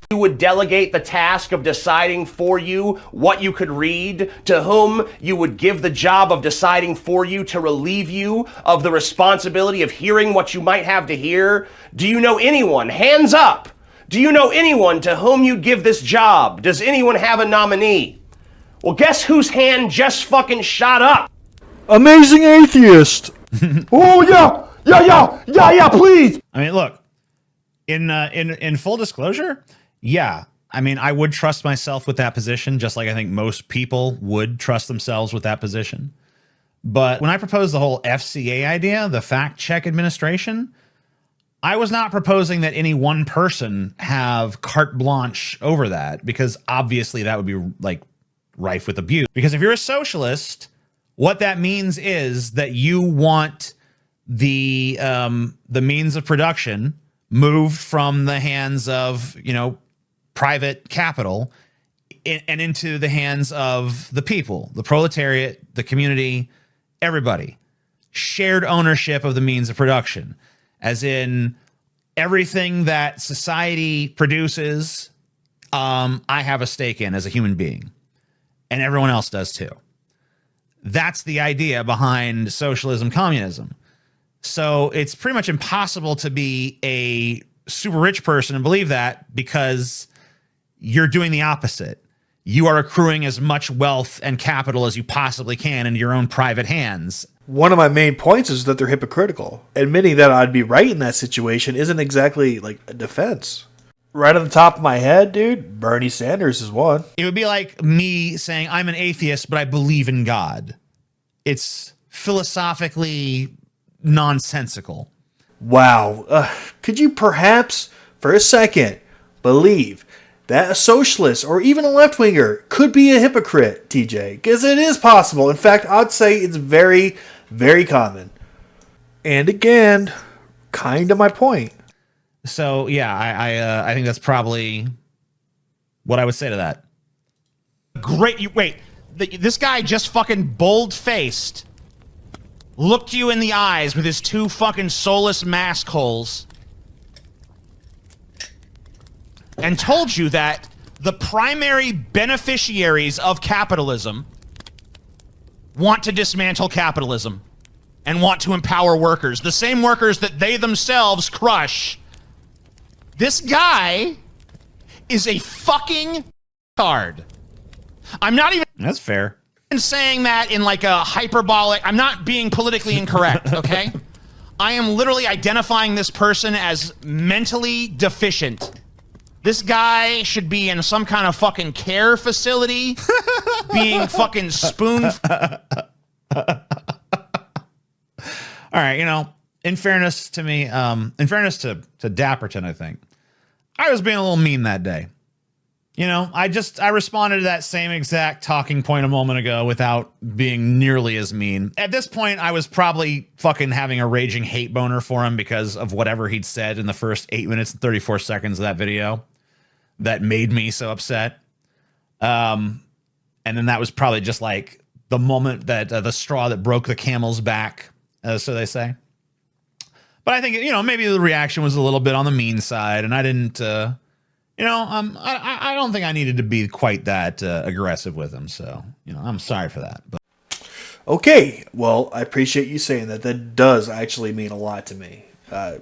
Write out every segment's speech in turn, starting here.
You would delegate the task of deciding for you what you could read, to whom you would give the job of deciding for you to relieve you of the responsibility of hearing what you might have to hear? Do you know anyone? Hands up! Do you know anyone to whom you'd give this job? Does anyone have a nominee? Well, guess whose hand just fucking shot up? Amazing Atheist! Oh, yeah, please! I mean, look, in full disclosure, yeah, I mean, I would trust myself with that position, just like I think most people would trust themselves with that position. But when I proposed the whole FCA idea, the fact check administration, I was not proposing that any one person have carte blanche over that, because obviously that would be like rife with abuse. Because if you're a socialist, what that means is that you want the means of production moved from the hands of, you know, private capital and into the hands of the people, the proletariat, the community, everybody. Shared ownership of the means of production, as in everything that society produces, I have a stake in as a human being, and everyone else does too. That's the idea behind socialism, communism. So it's pretty much impossible to be a super rich person and believe that, because you're doing the opposite. You are accruing as much wealth and capital as you possibly can into your own private hands. One of my main points is that they're hypocritical. Admitting that I'd be right in that situation isn't exactly like a defense. Right on the top of my head, dude, Bernie Sanders is one. It would be like me saying I'm an atheist, but I believe in God. It's philosophically nonsensical. Wow. Could you perhaps, for a second, believe that a socialist or even a left-winger could be a hypocrite, TJ? Because it is possible. In fact, I'd say it's very, very common. And again, kind of my point. So, yeah, I think that's probably what I would say to that. Great. Wait, this guy just fucking bold-faced looked you in the eyes with his two fucking soulless mask holes and told you that the primary beneficiaries of capitalism want to dismantle capitalism and want to empower workers, the same workers that they themselves crush. This guy is a fucking card. I'm not even... That's fair. Saying that in like a hyperbolic... I'm not being politically incorrect, okay? I am literally identifying this person as mentally deficient. This guy should be in some kind of fucking care facility, being fucking spoon... All right, you know, in fairness to me, in fairness to Dapperton, I think, I was being a little mean that day. You know, I responded to that same exact talking point a moment ago without being nearly as mean. At this point, I was probably fucking having a raging hate boner for him because of whatever he'd said in the first 8 minutes and 34 seconds of that video that made me so upset. And then that was probably just like the moment that the straw that broke the camel's back, so they say. But I think, you know, maybe the reaction was a little bit on the mean side, and I didn't... you know, I don't think I needed to be quite that aggressive with him. So, you know, I'm sorry for that. But. Okay, well, I appreciate you saying that. That does actually mean a lot to me.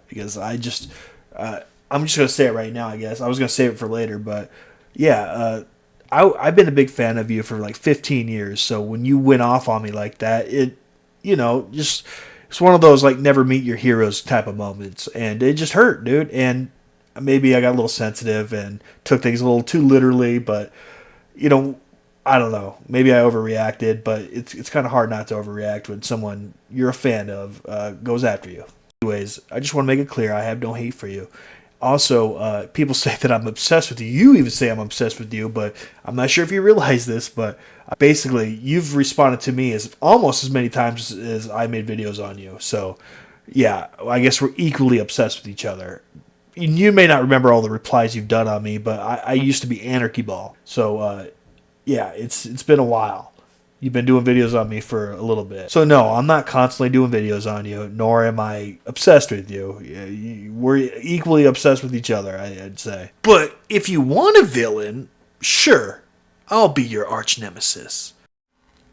Because I'm just going to say it right now, I guess. I was going to save it for later. But, yeah, I've been a big fan of you for like 15 years. So when you went off on me like that, it, you know, just... It's one of those, like, never meet your heroes type of moments. And it just hurt, dude. And maybe I got a little sensitive and took things a little too literally, but, you know, I don't know. Maybe I overreacted, but it's kind of hard not to overreact when someone you're a fan of goes after you. Anyways, I just want to make it clear I have no hate for you. Also, people say that I'm obsessed with you. You even say I'm obsessed with you, but I'm not sure if you realize this, but basically, you've responded to me as almost as many times as I made videos on you. So, yeah, I guess we're equally obsessed with each other. You may not remember all the replies you've done on me, but I used to be Anarchy Ball. So, yeah, it's been a while. You've been doing videos on me for a little bit. So no, I'm not constantly doing videos on you, nor am I obsessed with you. We're equally obsessed with each other, I'd say. But if you want a villain, sure, I'll be your arch nemesis.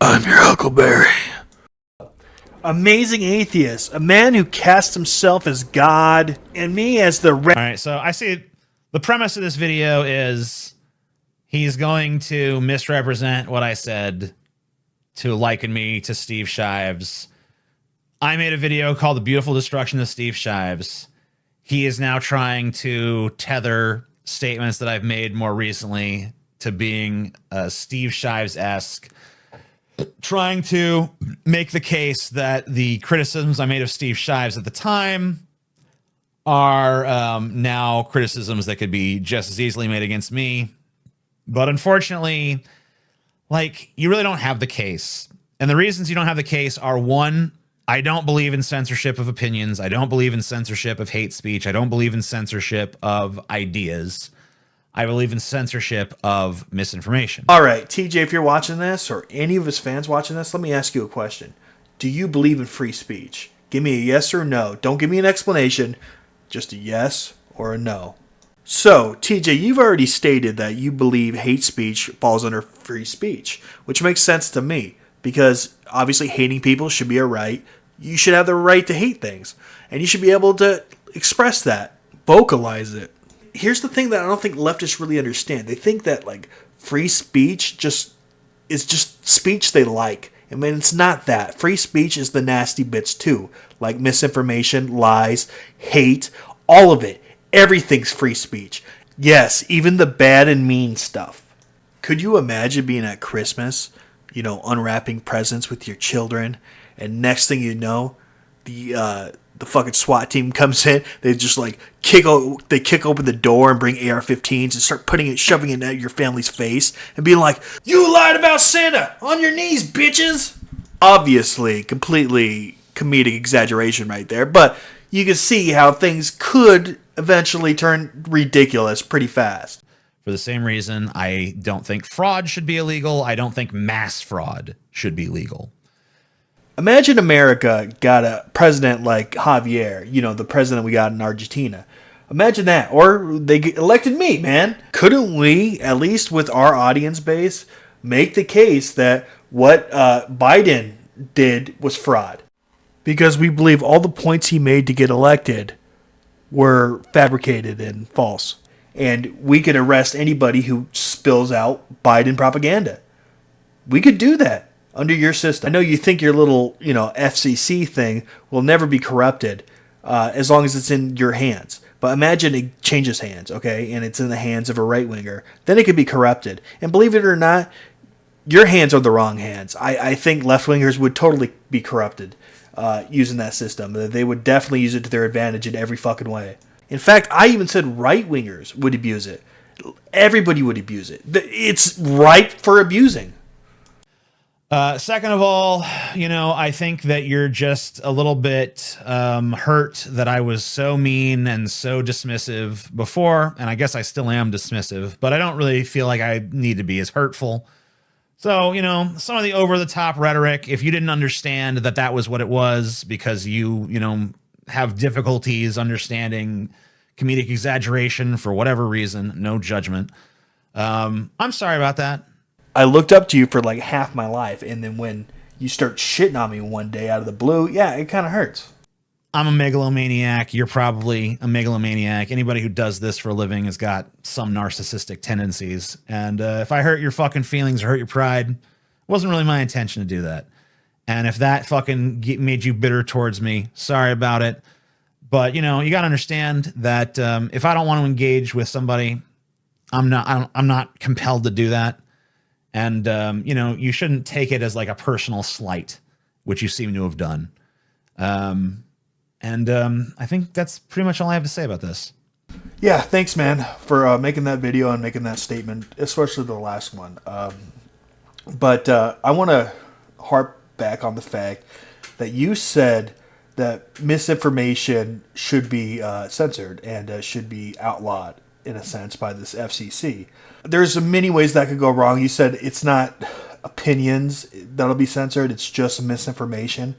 I'm your Huckleberry. Amazing atheist, a man who casts himself as God, and me as the... All right, so I see the premise of this video is he's going to misrepresent what I said to liken me to Steve Shives. I made a video called The Beautiful Destruction of Steve Shives. He is now trying to tether statements that I've made more recently to being Steve Shives-esque, trying to make the case that the criticisms I made of Steve Shives at the time are now criticisms that could be just as easily made against me. But unfortunately, like, you really don't have the case. And the reasons you don't have the case are, one, I don't believe in censorship of opinions. I don't believe in censorship of hate speech. I don't believe in censorship of ideas. I believe in censorship of misinformation. All right, TJ, if you're watching this, or any of his fans watching this, let me ask you a question. Do you believe in free speech? Give me a yes or no. Don't give me an explanation. Just a yes or a no. So, TJ, you've already stated that you believe hate speech falls under free speech, which makes sense to me, because obviously hating people should be a right. You should have the right to hate things, and you should be able to express that, vocalize it. Here's the thing that I don't think leftists really understand. They think that, like, free speech is just speech they like. I mean, it's not that. Free speech is the nasty bits too, like misinformation, lies, hate, all of it. Everything's free speech. Yes, even the bad and mean stuff. Could you imagine being at Christmas, unwrapping presents with your children, and next thing you know, the fucking SWAT team comes in, they just like kick open the door and bring AR-15s and start shoving it at your family's face and being like, "You lied about Santa! On your knees, bitches!" Obviously, completely comedic exaggeration right there, but you can see how things could eventually turn ridiculous pretty fast. For the same reason, I don't think fraud should be illegal. I don't think mass fraud should be legal. Imagine America got a president like Javier, the president we got in Argentina. Imagine that. Or they elected me, man. Couldn't we, at least with our audience base, make the case that what Biden did was fraud? Because we believe all the points he made to get elected were fabricated and false. And we could arrest anybody who spills out Biden propaganda. We could do that under your system. I know you think your little, FCC thing will never be corrupted as long as it's in your hands. But imagine it changes hands, okay, and it's in the hands of a right-winger. Then it could be corrupted. And believe it or not, your hands are the wrong hands. I think left-wingers would totally be corrupted using that system. They would definitely use it to their advantage in every fucking way. In fact, I even said right-wingers would abuse it. Everybody would abuse it. It's ripe for abusing. Second of all, I think that you're just a little bit hurt that I was so mean and so dismissive before, and I guess I still am dismissive, but I don't really feel like I need to be as hurtful. So, some of the over-the-top rhetoric, if you didn't understand that that was what it was because you have difficulties understanding comedic exaggeration for whatever reason, no judgment. I'm sorry about that. I looked up to you for like half my life, and then when you start shitting on me one day out of the blue, yeah, it kind of hurts. I'm a megalomaniac. You're probably a megalomaniac. Anybody who does this for a living has got some narcissistic tendencies. And if I hurt your fucking feelings or hurt your pride, it wasn't really my intention to do that. And if that fucking made you bitter towards me, sorry about it. But, you got to understand that if I don't want to engage with somebody, I'm not compelled to do that. And, you shouldn't take it as like a personal slight, which you seem to have done. I think that's pretty much all I have to say about this. Yeah, thanks, man, for making that video and making that statement, especially the last one. But I want to harp back on the fact that you said that misinformation should be censored and should be outlawed, in a sense, by this FCC. There's many ways that could go wrong. You said it's not opinions that'll be censored, it's just misinformation.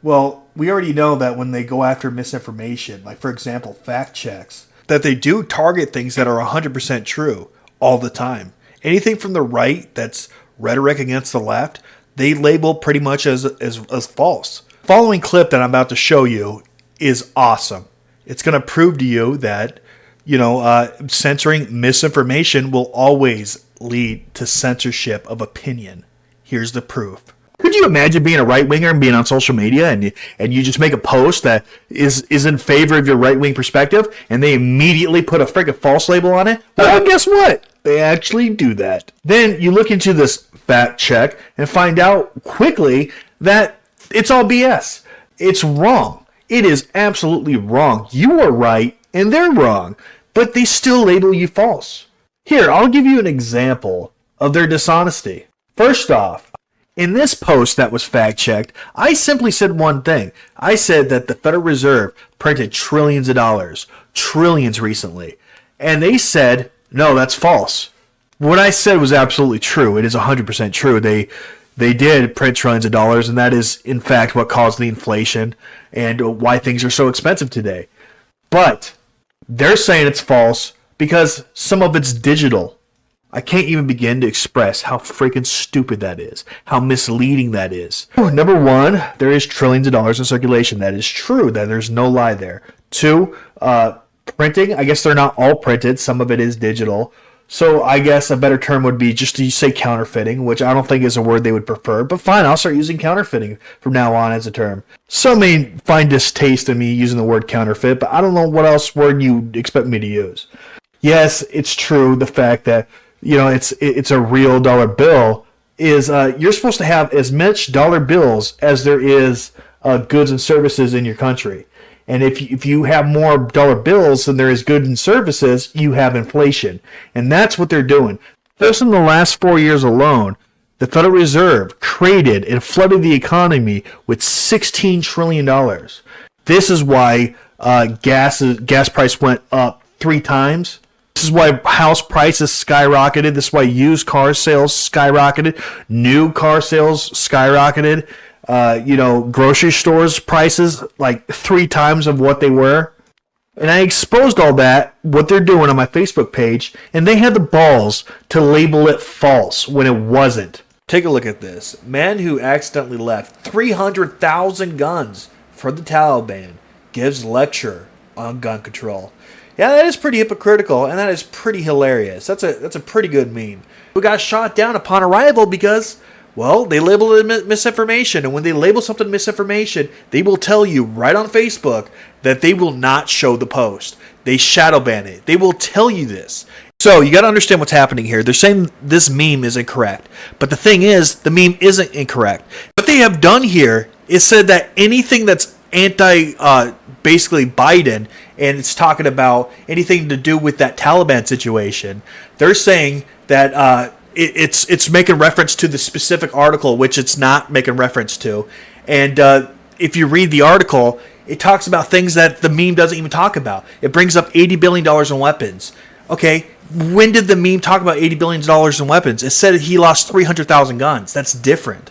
Well, we already know that when they go after misinformation, like, for example, fact checks, that they do target things that are 100% true all the time. Anything from the right that's rhetoric against the left, they label pretty much as false. Following clip that I'm about to show you is awesome. It's going to prove to you that, censoring misinformation will always lead to censorship of opinion. Here's the proof. Could you imagine being a right-winger and being on social media and you just make a post that is in favor of your right-wing perspective and they immediately put a freaking false label on it? Well, guess what? They actually do that. Then you look into this fact check and find out quickly that it's all BS. It's wrong. It is absolutely wrong. You are right and they're wrong, but they still label you false. Here, I'll give you an example of their dishonesty. First off, in this post that was fact-checked, I simply said one thing. I said that the Federal Reserve printed trillions of dollars, trillions recently. And they said, no, that's false. What I said was absolutely true. It is 100% true. They did print trillions of dollars, and that is, in fact, what caused the inflation and why things are so expensive today. But they're saying it's false because some of it's digital. I can't even begin to express how freaking stupid that is, how misleading that is. Number one, there is trillions of dollars in circulation. That is true. That there's no lie there. Two, printing. I guess they're not all printed. Some of it is digital. So I guess a better term would be just to say counterfeiting, which I don't think is a word they would prefer. But fine, I'll start using counterfeiting from now on as a term. Some may find distaste in me using the word counterfeit, but I don't know what else word you expect me to use. Yes, it's true. The fact that it's a real dollar bill is you're supposed to have as much dollar bills as there is goods and services in your country. And if you have more dollar bills than there is goods and services, you have inflation. And that's what they're doing. Just in the last 4 years alone, the Federal Reserve created and flooded the economy with $16 trillion. This is why gas price went up 3 times. This is why house prices skyrocketed. This is why used car sales skyrocketed. New car sales skyrocketed. Grocery stores prices like 3 times of what they were. And I exposed all that, what they're doing on my Facebook page, and they had the balls to label it false when it wasn't. Take a look at this. Man who accidentally left 300,000 guns for the Taliban gives lecture on gun control. Yeah, that is pretty hypocritical, and that is pretty hilarious. That's a pretty good meme. We got shot down upon arrival because, well, they labeled it misinformation. And when they label something misinformation, they will tell you right on Facebook that they will not show the post. They shadow ban it. They will tell you this. So you got to understand what's happening here. They're saying this meme is incorrect. But the thing is, the meme isn't incorrect. What they have done here is said that anything that's basically Biden, and it's talking about anything to do with that Taliban situation, they're saying that it's making reference to the specific article, which it's not making reference to. And if you read the article, it talks about things that the meme doesn't even talk about. It brings up $80 billion in weapons. Okay, when did the meme talk about $80 billion in weapons? It said he lost 300,000 guns. That's different.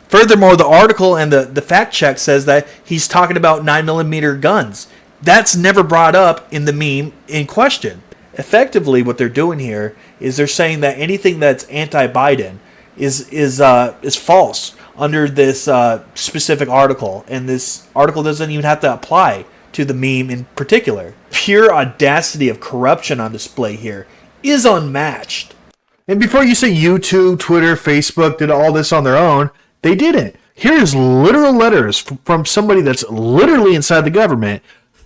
Furthermore, the article and the fact check says that he's talking about 9mm guns. That's never brought up in the meme in question. Effectively, what they're doing here is they're saying that anything that's anti-Biden is false under this specific article, and this article doesn't even have to apply to the meme in particular. Pure audacity of corruption on display here is unmatched. And before you say YouTube, Twitter, Facebook did all this on their own, they didn't. Here's literal letters from somebody that's literally inside the government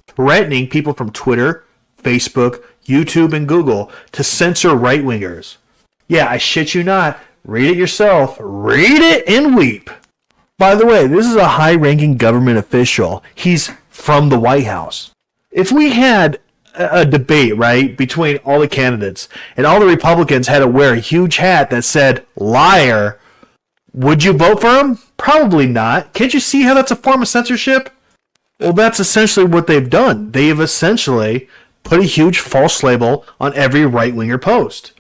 threatening people from Twitter, Facebook, YouTube, and Google to censor right-wingers. Yeah, I shit you not. Read it yourself. Read it and weep. By the way, this is a high-ranking government official. He's from the White House. If we had a debate, right, between all the candidates, and all the Republicans had to wear a huge hat that said liar, would you vote for him? Probably not. Can't you see how that's a form of censorship? Well, that's essentially what they've done. They have essentially put a huge false label on every right-winger post.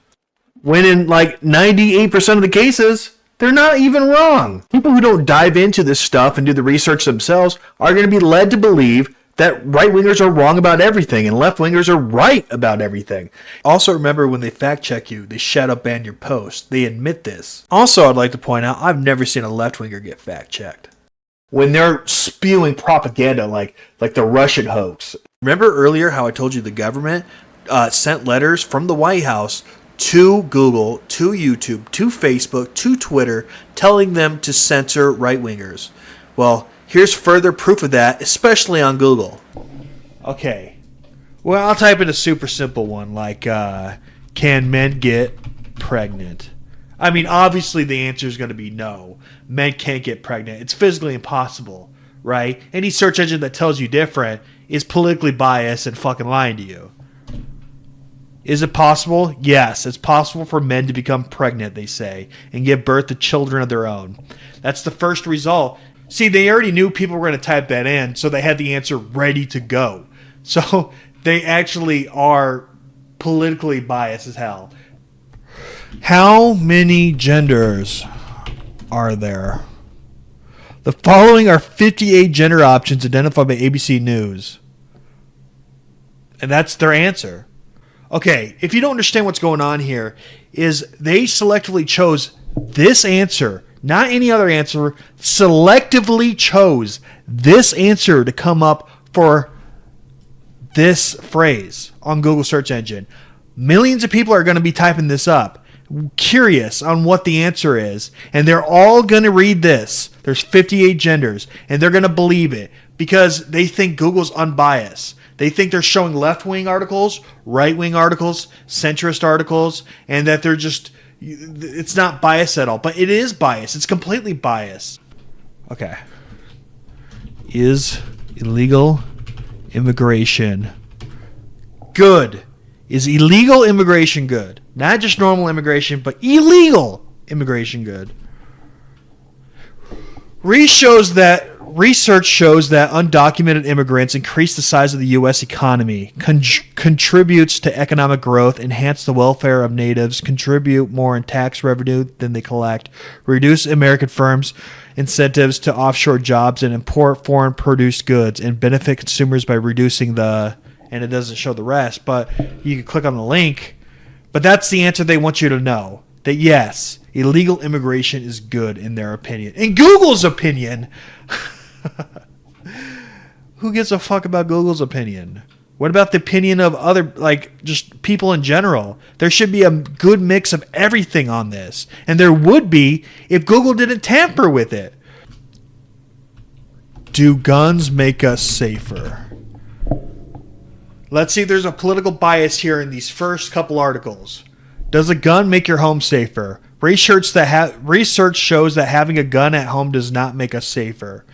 When in like 98% of the cases, they're not even wrong. People who don't dive into this stuff and do the research themselves are going to be led to believe that right-wingers are wrong about everything and left-wingers are right about everything. Also remember, when they fact-check you, they shadow ban your post. They admit this. Also, I'd like to point out, I've never seen a left-winger get fact-checked. When they're spewing propaganda like the Russian hoax. Remember earlier how I told you the government sent letters from the White House to Google, to YouTube, to Facebook, to Twitter, telling them to censor right-wingers? Well, here's further proof of that, especially on Google. Okay. Well, I'll type in a super simple one like, can men get pregnant? I mean, obviously the answer is going to be no. Men can't get pregnant. It's physically impossible, right? Any search engine that tells you different is politically biased and fucking lying to you. Is it possible? Yes, it's possible for men to become pregnant, they say, and give birth to children of their own. That's the first result. See, they already knew people were going to type that in, so they had the answer ready to go. So they actually are politically biased as hell. How many genders are there? The following are 58 gender options identified by ABC News. And that's their answer. Okay, if you don't understand what's going on here, is they selectively chose this answer, not any other answer, selectively chose this answer to come up for this phrase on Google search engine. Millions of people are going to be typing this up, curious on what the answer is, and they're all going to read this. There's 58 genders, and they're going to believe it because they think Google's unbiased. They think they're showing left-wing articles, right-wing articles, centrist articles, and that they're just, it's not biased at all. But it is biased. It's completely biased. Okay. Is illegal immigration good? Is illegal immigration good? Not just normal immigration, but illegal immigration good. Research shows that undocumented immigrants increase the size of the U.S. economy, contributes to economic growth, enhance the welfare of natives, contribute more in tax revenue than they collect, reduce American firms' incentives to offshore jobs and import foreign produced goods, and benefit consumers by reducing the... And it doesn't show the rest, but you can click on the link. But that's the answer they want you to know. That yes, illegal immigration is good in their opinion. In Google's opinion... Who gives a fuck about Google's opinion? What about the opinion of other, like, just people in general? There should be a good mix of everything on this. And there would be if Google didn't tamper with it. Do guns make us safer? Let's see if there's a political bias here in these first couple articles. Does a gun make your home safer? Research shows that having a gun at home does not make us safer.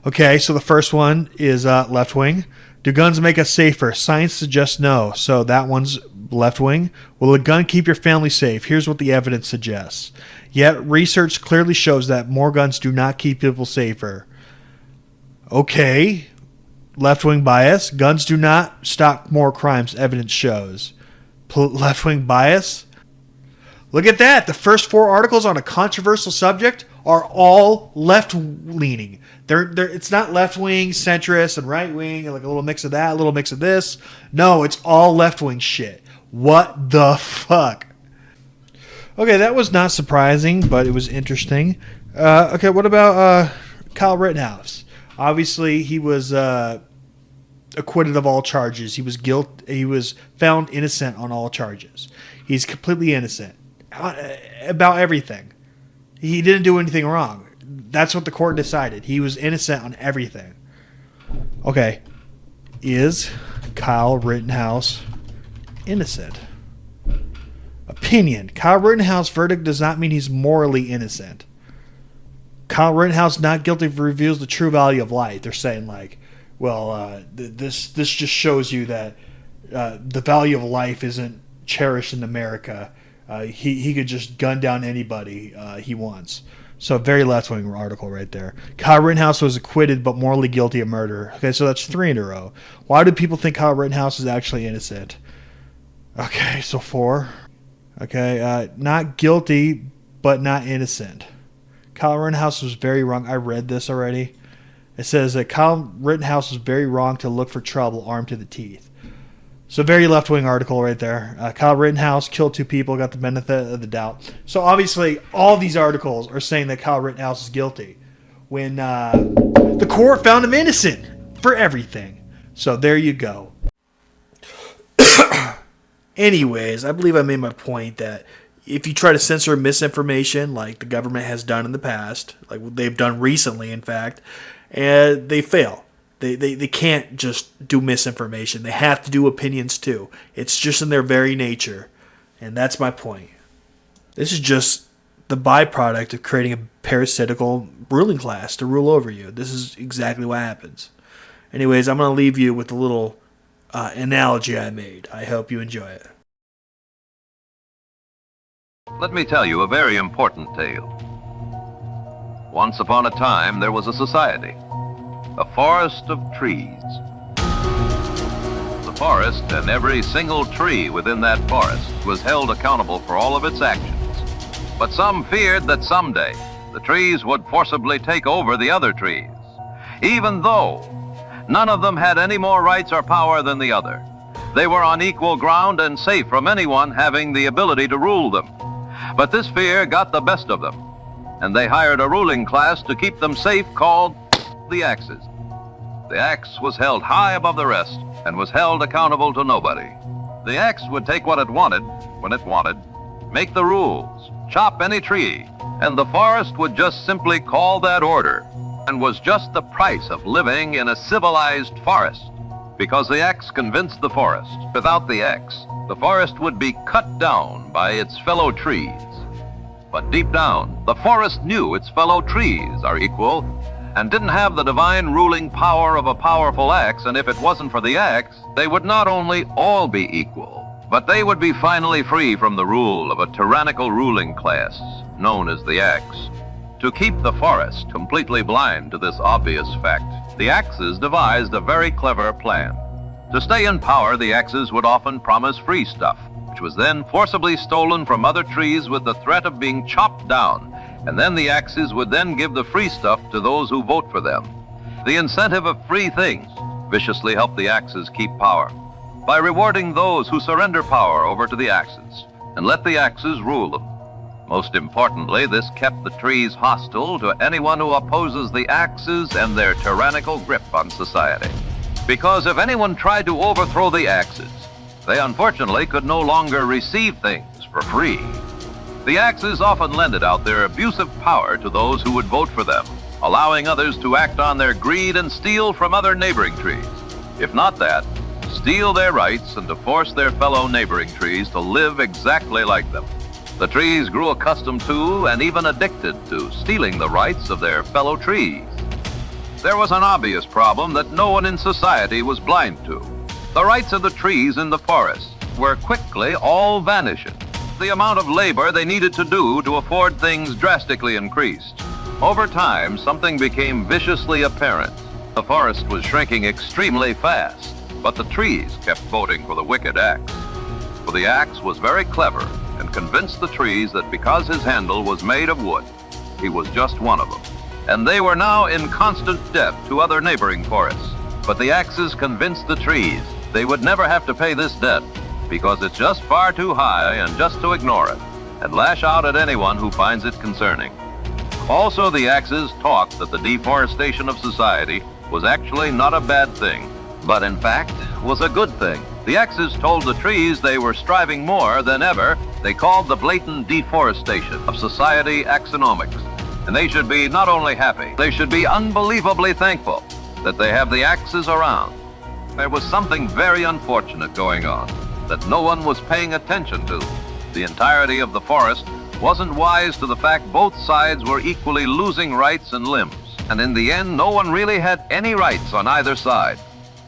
Okay, so the first one is left wing. Do guns make us safer? Science suggests no. So that one's left wing. Will a gun keep your family safe? Here's what the evidence suggests. Yet research clearly shows that more guns do not keep people safer. Okay, left wing bias. Guns do not stop more crimes, evidence shows. Left wing bias. Look at that. The first 4 articles on a controversial subject are all left-leaning. It's not left-wing, centrist, and right-wing, and like a little mix of that, a little mix of this. No, it's all left-wing shit. What the fuck? Okay, that was not surprising, but it was interesting. Okay, what about Kyle Rittenhouse? Obviously, he was acquitted of all charges. He was found innocent on all charges. He's completely innocent about everything. He didn't do anything wrong. That's what the court decided. He was innocent on everything. Okay. Is Kyle Rittenhouse innocent? Opinion. Kyle Rittenhouse verdict does not mean he's morally innocent. Kyle Rittenhouse not guilty reveals the true value of life. They're saying like, well, this just shows you that the value of life isn't cherished in America. He could just gun down anybody he wants. So very left-wing article right there. Kyle Rittenhouse was acquitted but morally guilty of murder. Okay, so that's 3 in a row. Why do people think Kyle Rittenhouse is actually innocent? Okay, so 4. Okay, not guilty but not innocent. Kyle Rittenhouse was very wrong. I read this already. It says that Kyle Rittenhouse was very wrong to look for trouble armed to the teeth. So very left-wing article right there. Kyle Rittenhouse killed 2 people, got the benefit of the doubt. So obviously all these articles are saying that Kyle Rittenhouse is guilty when the court found him innocent for everything. So there you go. Anyways, I believe I made my point that if you try to censor misinformation like the government has done in the past, like they've done recently in fact, and they fail. They can't just do misinformation. They have to do opinions too. It's just in their very nature. And that's my point. This is just the byproduct of creating a parasitical ruling class to rule over you. This is exactly what happens. Anyways, I'm going to leave you with a little analogy I made. I hope you enjoy it. Let me tell you a very important tale. Once upon a time, there was a society. A forest of trees. The forest and every single tree within that forest was held accountable for all of its actions. But some feared that someday the trees would forcibly take over the other trees, even though none of them had any more rights or power than the other. They were on equal ground and safe from anyone having the ability to rule them. But this fear got the best of them, and they hired a ruling class to keep them safe called the Axes. The axe was held high above the rest and was held accountable to nobody. The axe would take what it wanted, when it wanted, make the rules, chop any tree, and the forest would just simply call that order, and was just the price of living in a civilized forest. Because the axe convinced the forest, without the axe, the forest would be cut down by its fellow trees. But deep down, the forest knew its fellow trees are equal and didn't have the divine ruling power of a powerful axe, and if it wasn't for the axe, they would not only all be equal, but they would be finally free from the rule of a tyrannical ruling class known as the axe. To keep the forest completely blind to this obvious fact, the Axes devised a very clever plan. To stay in power, the Axes would often promise free stuff, which was then forcibly stolen from other trees with the threat of being chopped down, and then the Axes would then give the free stuff to those who vote for them. The incentive of free things viciously helped the Axes keep power by rewarding those who surrender power over to the Axes and let the Axes rule them. Most importantly, this kept the trees hostile to anyone who opposes the Axes and their tyrannical grip on society. Because if anyone tried to overthrow the Axes, they unfortunately could no longer receive things for free. The Axes often lended out their abusive power to those who would vote for them, allowing others to act on their greed and steal from other neighboring trees. If not that, steal their rights and to force their fellow neighboring trees to live exactly like them. The trees grew accustomed to and even addicted to stealing the rights of their fellow trees. There was an obvious problem that no one in society was blind to. The rights of the trees in the forest were quickly all vanishing. The amount of labor they needed to do to afford things drastically increased. Over time, something became viciously apparent. The forest was shrinking extremely fast, but the trees kept voting for the wicked axe. For the axe was very clever and convinced the trees that because his handle was made of wood, he was just one of them. And they were now in constant debt to other neighboring forests. But the Axes convinced the trees they would never have to pay this debt because it's just far too high and just to ignore it and lash out at anyone who finds it concerning. Also, the Axes taught that the deforestation of society was actually not a bad thing, but in fact was a good thing. The Axes told the trees they were striving more than ever. They called the blatant deforestation of society axonomics. And they should be not only happy, they should be unbelievably thankful that they have the Axes around. There was something very unfortunate going on that no one was paying attention to. The entirety of the forest wasn't wise to the fact both sides were equally losing rights and limbs. And in the end, no one really had any rights on either side.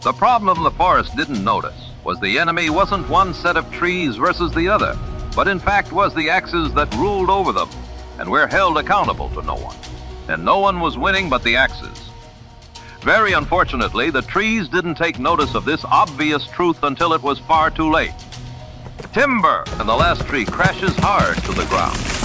The problem the forest didn't notice was the enemy wasn't one set of trees versus the other, but in fact was the axes that ruled over them, and we're held accountable to no one. And no one was winning but the axes. Very unfortunately, the trees didn't take notice of this obvious truth until it was far too late. Timber! And the last tree crashes hard to the ground.